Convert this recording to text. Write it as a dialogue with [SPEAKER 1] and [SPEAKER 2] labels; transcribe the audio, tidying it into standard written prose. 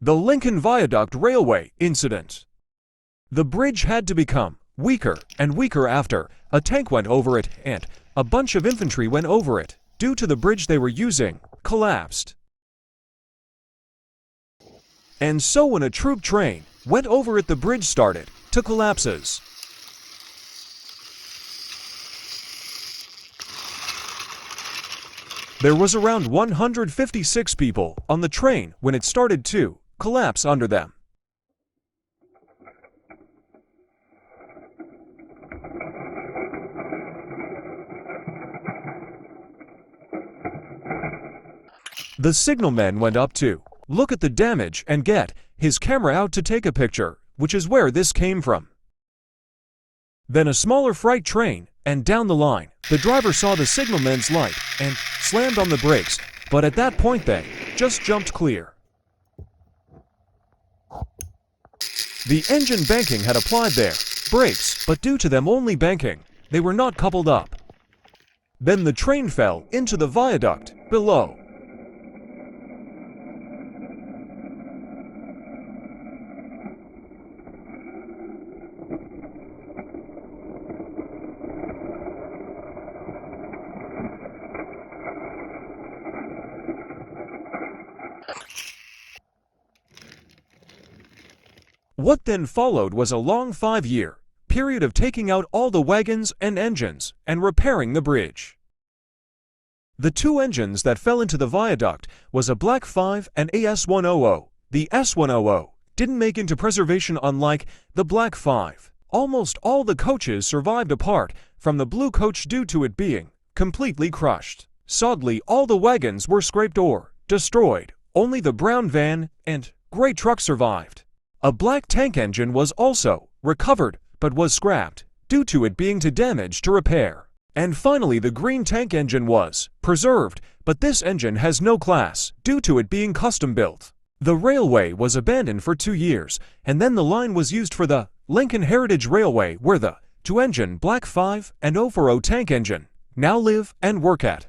[SPEAKER 1] The Lincoln Viaduct Railway Incident. The bridge had to become weaker and weaker after a tank went over it and a bunch of infantry went over it due to the bridge they were using collapsed. And so when a troop train went over it, the bridge started to collapses. There was around 156 people on the train when it started to collapse under them. The signalman went up to look at the damage and get his camera out to take a picture, which is where this came from. Then a smaller freight train, and down the line, the driver saw the signalman's light and slammed on the brakes, but at that point they just jumped clear. The engine banking had applied their brakes, but due to them only banking, they were not coupled up. Then the train fell into the viaduct below. What then followed was a long 5-year period of taking out all the wagons and engines and repairing the bridge. The two engines that fell into the viaduct was a Black 5 and a S100. The S100 didn't make into preservation, unlike the Black 5. Almost all the coaches survived apart from the blue coach due to it being completely crushed. Sadly, all the wagons were scraped or destroyed. Only the brown van and gray truck survived. A black tank engine was also recovered but was scrapped due to it being too damaged to repair. And finally, the green tank engine was preserved, but this engine has no class due to it being custom built. The railway was abandoned for 2 years, and then the line was used for the Lincoln Heritage Railway, where the two-engine Black 5 and 040 tank engine now live and work at.